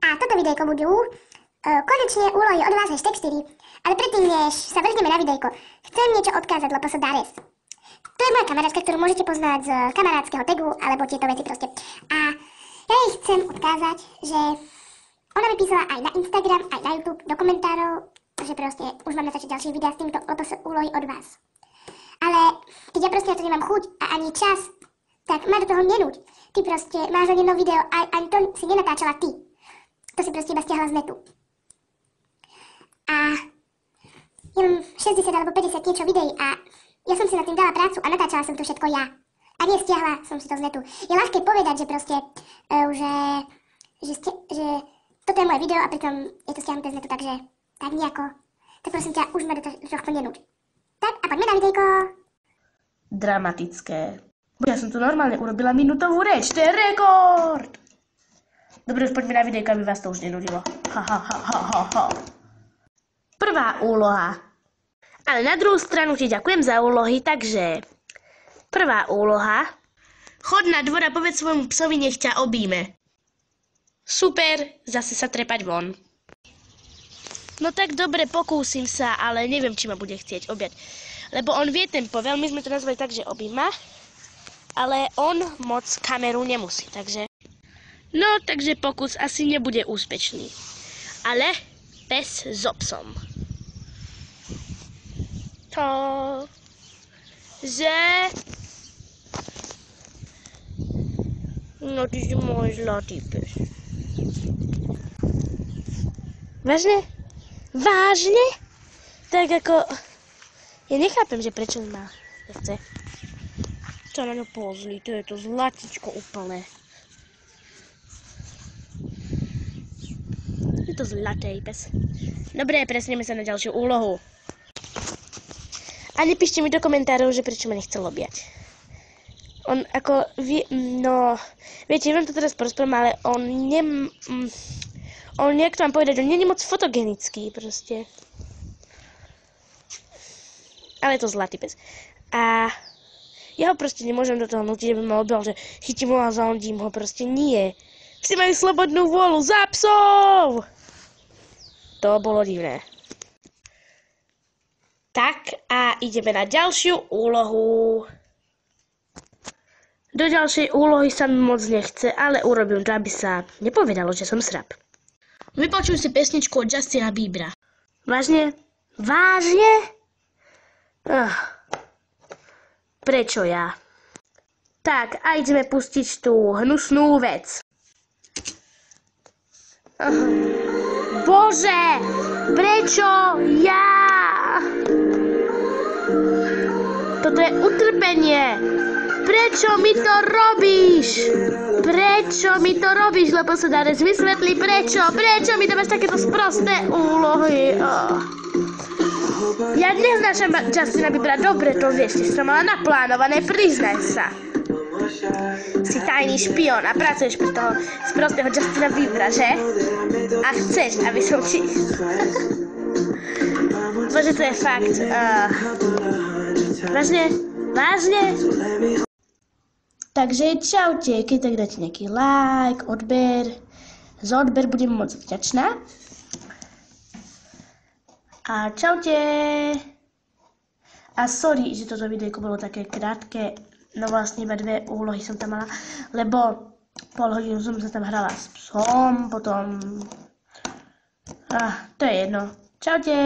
a toto videjko budú konečne úlohy od vás #4. Ale predtým, než sa vrhneme na videjko, chcem niečo odkázať LPS Dares. To je moja kamarátka, ktorú môžete poznať z kamarátskeho tagu, alebo tieto veci proste. A ja jej chcem odkázať, že ona mi písala aj na Instagram, aj na YouTube do komentárov, že proste už mám natáčať ďalšie videá s týmto LPS úlohy od vás. Ale keď ja proste na to nemám chuť a ani čas, tak ma do toho nenúď. Ty proste máš len jedno video a ani to si nenatáčala ty. To si proste iba stiahla z netu. A ja mám 60 alebo 50 niečo videí a ja som si na tým dala prácu a natáčala som to všetko ja. A nie stiahla som si to z netu. Je ľahké povedať, že proste, že toto je moje video a pritom je to stiahnuté z netu, takže tak nejako. Tak prosím ťa, už ma do tohto nenúď. Tak a poďme na videjko. Dramatické. Ja som tu normálne urobila minútovú reč, to je rekord! Dobre, už poďme na videjko, aby vás to už nenudilo. Prvá úloha. Ale na druhú stranu ti ďakujem za úlohy, takže... Prvá úloha. Chod na dvor a povedz svojmu psovi, nech ťa obíme. Super, zase sa trepať von. No tak dobre, pokúsim sa, ale neviem, či ma bude chcieť objať. Lebo on vie tempo, veľmi sme to nazvali tak, že objíma, ale on moc kameru nemusí, takže... No, takže pokus asi nebude úspešný. Ale pes s psom. To... že... No, ty si môj zlatý pes. Vážne? Vážne? Tak ako... Ja nechápem, že prečo ma nechce. Čo na ňu pozli, to je to zlatičko úplné. Je to zlatý pes. Dobre, presneme sa na ďalšiu úlohu. A nepíšte mi do komentárov, že prečo ma nechcel objať. On ako... No... Viete, ja vám to teraz porozprávam, ale on on, jak to mám povedať, on nie je moc fotogenický proste. Ale je to zlatý pes. A ja ho proste nemôžem do toho nutiť, aby ma objal, že chytím ho a zahodím ho, proste nie. Psi majú slobodnú vôľu, za psov! To bolo divné. Tak a ideme na ďalšiu úlohu. Do ďalšej úlohy sa mi moc nechce, ale urobím to, aby sa nepovedalo, že som srab. Vypočuj si pesničku od Justina Biebera. Vážne? Vážne? Prečo ja? Tak, a ideme pustiť tú hnusnú vec. Bože! Prečo ja? Toto je utrpenie. Prečo mi to robíš? Prečo mi to robíš, lebo sa Dares vysvetlí prečo? Prečo mi dávaš takéto sprosté úlohy? Ja neznášam Justina Biebera, dobre to vieš, ty si to mala naplánované, priznaj sa. Si tajný špión a pracuješ pre toho sprostého Justina Biebera, že? A chceš, aby som ti... Bože, to je fakt. Vážne? Vážne? Takže čaute, keď tak dáte nejaký like, odber. Za odber budem moc vďačná. A čaute. A sorry, že toto videjko bolo také krátke. No vlastne iba 2 úlohy som tam mala, lebo pol hodinu som sa tam hrala s psom, potom... to je jedno. Čaute.